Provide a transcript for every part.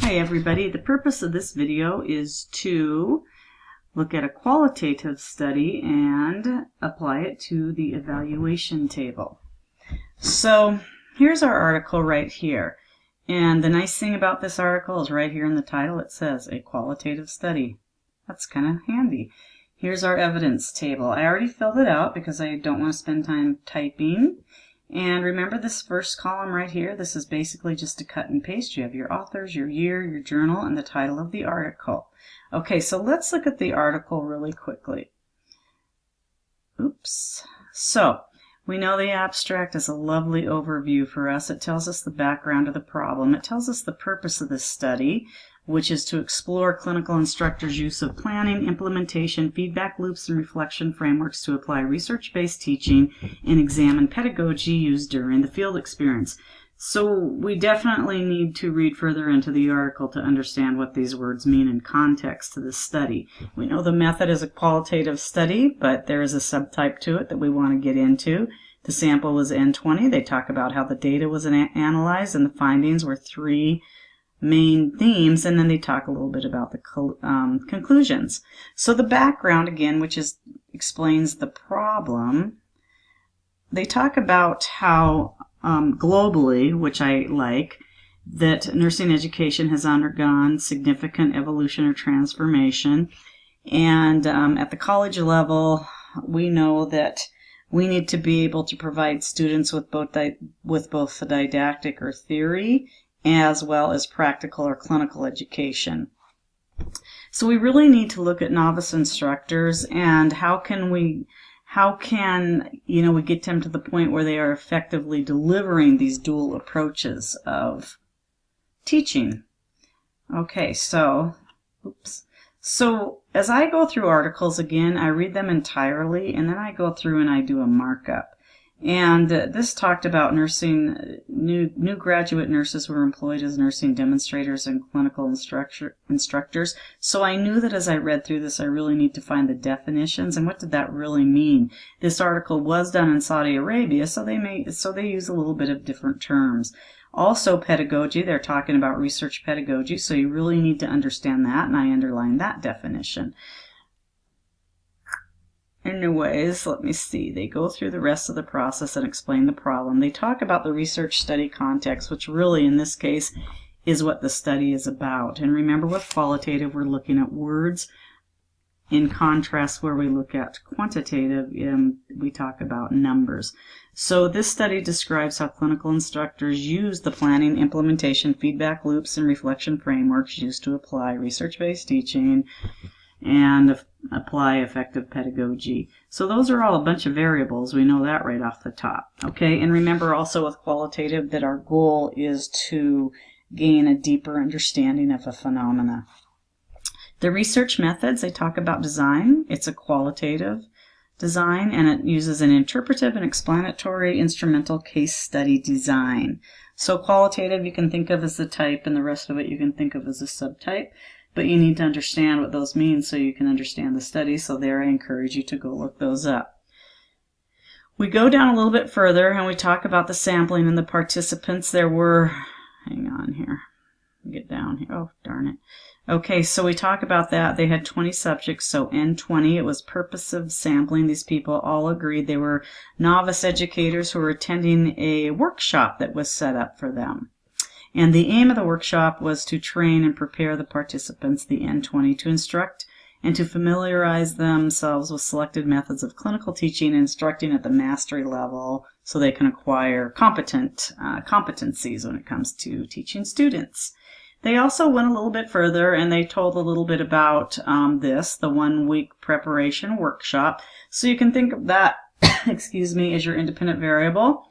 Hi everybody, the purpose of this video is to look at a qualitative study and apply it to the evaluation table. So here's our article right here, and the nice thing about this article is right here in the title it says a qualitative study. That's kind of handy. Here's our evidence table. I already filled it out because I don't want to spend time typing. And remember this first column right here, this is basically just a cut and paste. You have your authors, your year, your journal, and the title of the article. Okay, so let's look at the article really quickly. Oops. So, we know the abstract is a lovely overview for us. It tells us the background of the problem. It tells us the purpose of this study, which is to explore clinical instructors' use of planning, implementation, feedback loops, and reflection frameworks to apply research-based teaching and examine pedagogy used during the field experience. So we definitely need to read further into the article to understand what these words mean in context to this study. We know the method is a qualitative study, but there is a subtype to it that we want to get into. The sample was N20. They talk about how the data was analyzed and the findings were three main themes, and then they talk a little bit about the conclusions. So the background, again, which explains the problem, they talk about how globally, which I like, that nursing education has undergone significant evolution or transformation, and at the college level, we know that we need to be able to provide students with both the didactic or theory as well as practical or clinical education. So we really need to look at novice instructors and how can we get them to the point where they are effectively delivering these dual approaches of teaching. Okay, so as I go through articles again, I read them entirely and then I go through and I do a markup. And this talked about nursing, new graduate nurses were employed as nursing demonstrators and clinical instructors. So I knew that as I read through this, I really need to find the definitions and what did that really mean. This article was done in Saudi Arabia, so they use a little bit of different terms. Also pedagogy, they're talking about research pedagogy, so you really need to understand that, and I underlined that definition. Anyways, let me see. They go through the rest of the process and explain the problem. They talk about the research study context, which really in this case is what the study is about. And remember, with qualitative, we're looking at words. In contrast, where we look at quantitative, we talk about numbers. So this study describes how clinical instructors use the planning, implementation, feedback loops, and reflection frameworks used to apply research-based teaching and apply effective pedagogy. So those are all a bunch of variables. We know that right off the top. Okay, and remember also with qualitative that our goal is to gain a deeper understanding of a phenomena. The research methods, they talk about design. It's a qualitative design, and it uses an interpretive and explanatory instrumental case study design. So qualitative you can think of as the type, and the rest of it you can think of as a subtype. But you need to understand what those mean so you can understand the study. So there I encourage you to go look those up. We go down a little bit further and we talk about the sampling and the participants. There were, hang on here, get down here, oh darn it. Okay, so we talk about that. They had 20 subjects, so N20, it was purposive sampling. These people all agreed they were novice educators who were attending a workshop that was set up for them. And the aim of the workshop was to train and prepare the participants, the N20, to instruct and to familiarize themselves with selected methods of clinical teaching and instructing at the mastery level so they can acquire competencies when it comes to teaching students. They also went a little bit further and they told a little bit about the 1 week preparation workshop. So you can think of that, excuse me, as your independent variable.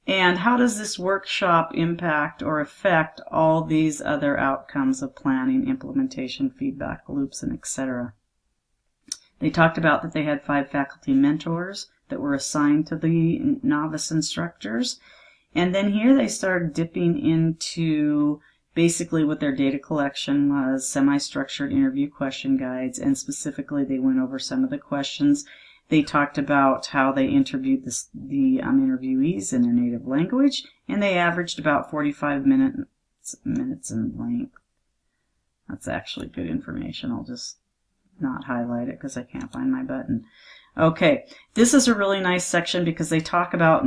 And how does this workshop impact or affect all these other outcomes of planning, implementation, feedback loops, and etc.? They talked about that they had 5 faculty mentors that were assigned to the novice instructors. And then here they started dipping into basically what their data collection was, semi-structured interview question guides, and specifically they went over some of the questions. They talked about how they interviewed the interviewees in their native language, and they averaged about 45 minutes in length. That's actually good information. I'll just not highlight it because I can't find my button. Okay, this is a really nice section because they talk about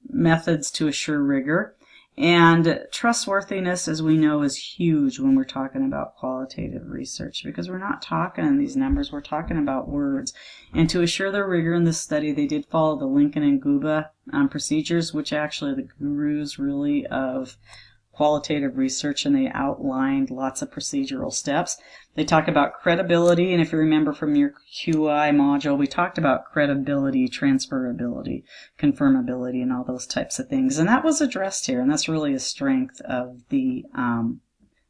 methods to assure rigor. And trustworthiness, as we know, is huge when we're talking about qualitative research, because we're not talking in these numbers, we're talking about words. And to assure the rigor in this study, they did follow the Lincoln and Guba procedures, which actually are the gurus really of qualitative research, and they outlined lots of procedural steps. They talk about credibility, and if you remember from your QI module, we talked about credibility, transferability, confirmability, and all those types of things. And that was addressed here, and that's really a strength of the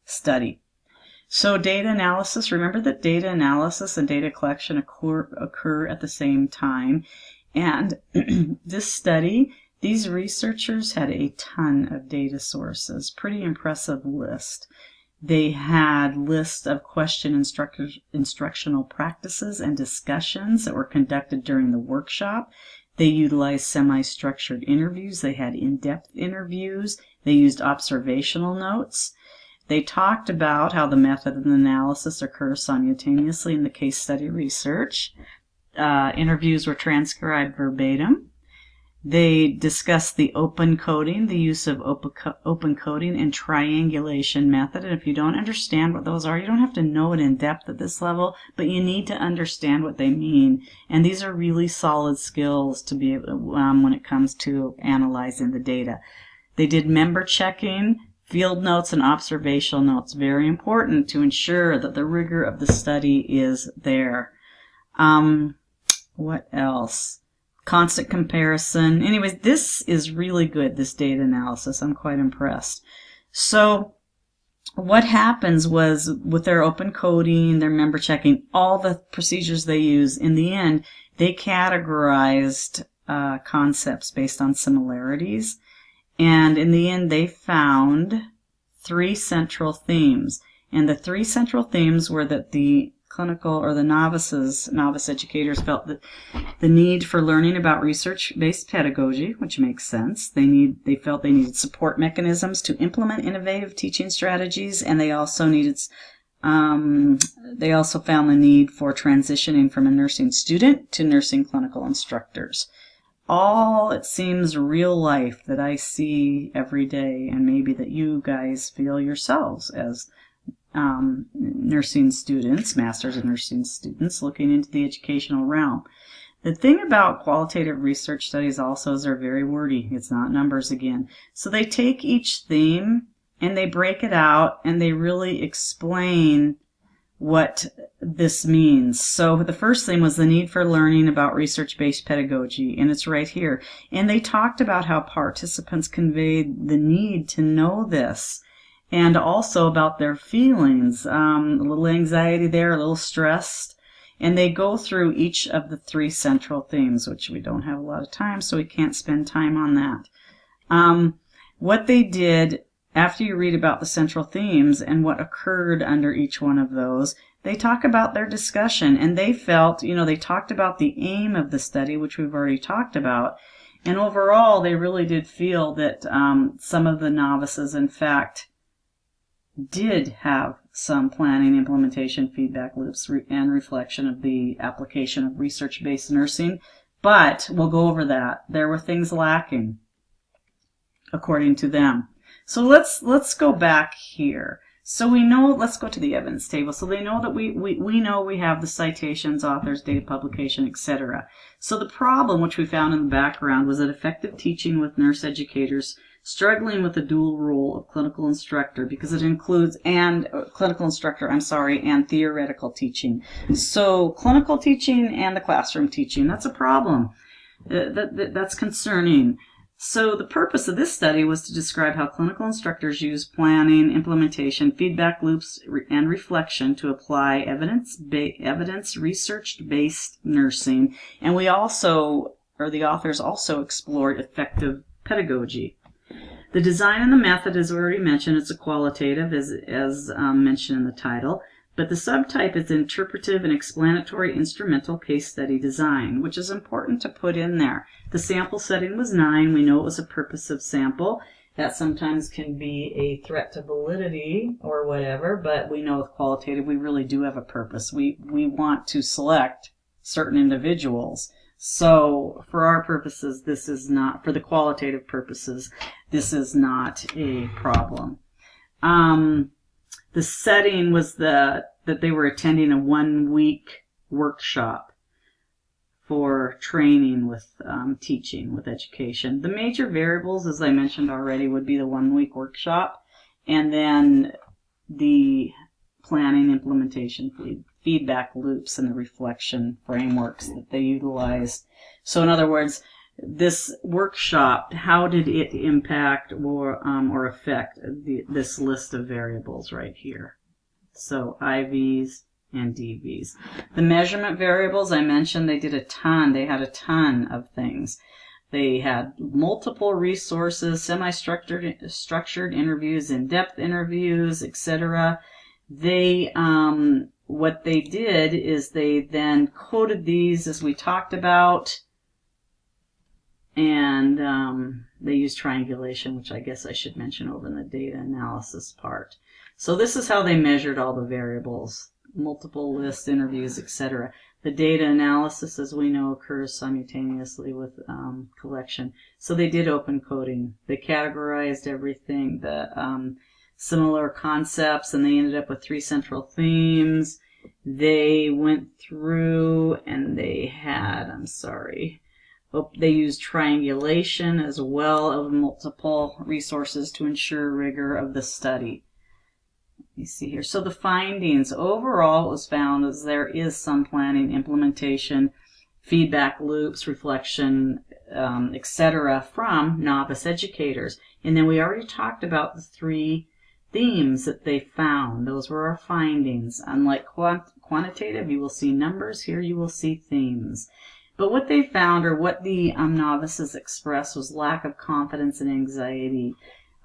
study. So data analysis, remember that data analysis and data collection occur at the same time. And this study, these researchers had a ton of data sources, pretty impressive list. They had lists of instructional practices and discussions that were conducted during the workshop. They utilized semi-structured interviews. They had in-depth interviews. They used observational notes. They talked about how the method and analysis occur simultaneously in the case study research. Interviews were transcribed verbatim. They discussed the open coding, the use of open coding and triangulation method. And if you don't understand what those are, you don't have to know it in depth at this level, but you need to understand what they mean. And these are really solid skills to be able, when it comes to analyzing the data. They did member checking, field notes, and observational notes. Very important to ensure that the rigor of the study is there. What else? Constant comparison. Anyways, this is really good, this data analysis. I'm quite impressed. So what happens was, with their open coding, their member checking, all the procedures they use, in the end, they categorized concepts based on similarities. And in the end, they found 3 central themes. And the 3 central themes were that the clinical or the novice educators felt that the need for learning about research-based pedagogy, which makes sense. They felt they needed support mechanisms to implement innovative teaching strategies, and they also found the need for transitioning from a nursing student to nursing clinical instructors. All, it seems, real life that I see every day, and maybe that you guys feel yourselves as nursing students, masters of nursing students looking into the educational realm. The thing about qualitative research studies also is they're very wordy. It's not numbers again. So they take each theme and they break it out and they really explain what this means. So the first thing was the need for learning about research-based pedagogy, and it's right here. And they talked about how participants conveyed the need to know this, and also about their feelings, a little anxiety there, a little stressed. And they go through each of the 3 central themes, which we don't have a lot of time, so we can't spend time on that. What they did, after you read about the central themes and what occurred under each one of those, they talk about their discussion. And they felt, they talked about the aim of the study, which we've already talked about. And overall, they really did feel that some of the novices, in fact, did have some planning, implementation, feedback loops, and reflection of the application of research-based nursing. But we'll go over that. There were things lacking, according to them. So let's go back here. So we know, let's go to the evidence table. So they know that we know we have the citations, authors, data publication, etc. So the problem, which we found in the background, was that effective teaching with nurse educators struggling with the dual role of clinical instructor, because it includes and theoretical teaching. So clinical teaching and the classroom teaching, that's a problem. That's concerning. So the purpose of this study was to describe how clinical instructors use planning, implementation, feedback loops, and reflection to apply evidence research-based nursing. And the authors also explored effective pedagogy. The design and the method, as already mentioned, it's a qualitative, as mentioned in the title. But the subtype is interpretive and explanatory instrumental case study design, which is important to put in there. The sample setting was 9. We know it was a purposive sample. That sometimes can be a threat to validity or whatever, but we know with qualitative we really do have a purpose. We want to select certain individuals. So for our purposes, this is not, for the qualitative purposes, this is not a problem. The setting was that they were attending a 1-week workshop for training with teaching, with education. The major variables, as I mentioned already, would be the 1-week workshop, and then the planning, implementation, feedback loops, and the reflection frameworks that they utilized. So in other words, this workshop, how did it impact or affect this list of variables right here? So IVs and DVs. The measurement variables I mentioned, they did a ton. They had a ton of things. They had multiple resources, semi-structured interviews, in-depth interviews, etc. They what they did is they then coded these as we talked about, and they used triangulation, which I guess I should mention over in the data analysis part. So this is how they measured all the variables. Multiple lists, interviews, etc. The data analysis, as we know, occurs simultaneously with collection. So they did open coding. They categorized everything, the similar concepts, and they ended up with 3 central themes. They went through and they had, they used triangulation as well of multiple resources to ensure rigor of the study. You see here. So the findings overall was found as there is some planning, implementation, feedback loops, reflection, etc. from novice educators. And then we already talked about the 3 themes that they found. Those were our findings. Unlike quantitative, you will see numbers. Here you will see themes. But what they found, or what the novices expressed, was lack of confidence and anxiety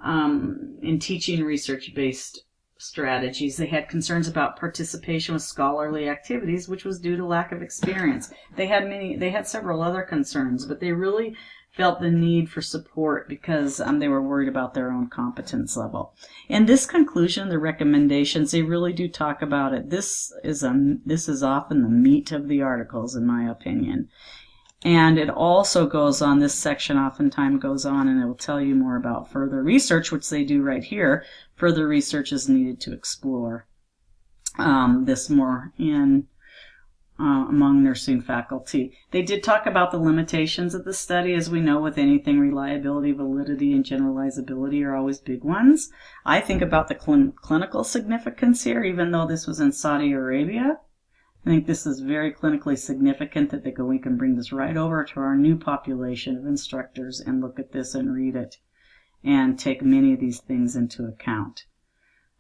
in teaching research-based strategies. They had concerns about participation with scholarly activities, which was due to lack of experience. They had several other concerns, but they really felt the need for support because they were worried about their own competence level. In this conclusion, the recommendations, they really do talk about it. This is often the meat of the articles, in my opinion. And it also goes on, this section oftentimes goes on, and it will tell you more about further research, which they do right here. Further research is needed to explore this more among nursing faculty. They did talk about the limitations of the study. As we know, with anything, reliability, validity, and generalizability are always big ones. I think about the clinical significance here, even though this was in Saudi Arabia. I think this is very clinically significant that we can bring this right over to our new population of instructors and look at this and read it and take many of these things into account.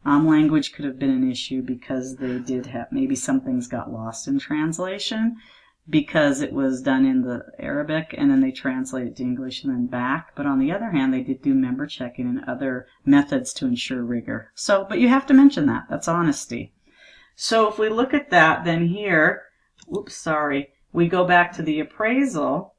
Language could have been an issue because they did have, maybe some things got lost in translation because it was done in the Arabic and then they translated to English and then back. But on the other hand, they did do member checking and other methods to ensure rigor. So, but you have to mention that. That's honesty. So if we look at that, then here, we go back to the appraisal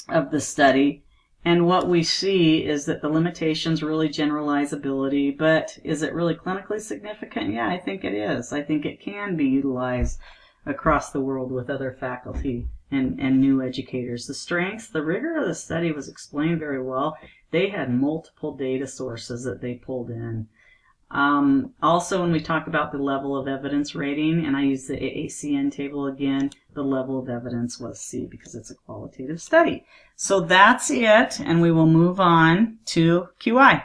of the study, and what we see is that the limitations really generalizability, but is it really clinically significant? Yeah, I think it is. I think it can be utilized across the world with other faculty and new educators. The strengths, the rigor of the study was explained very well. They had multiple data sources that they pulled in. Also, when we talk about the level of evidence rating, and I use the AACN table again, the level of evidence was C because it's a qualitative study. So that's it, and we will move on to QI.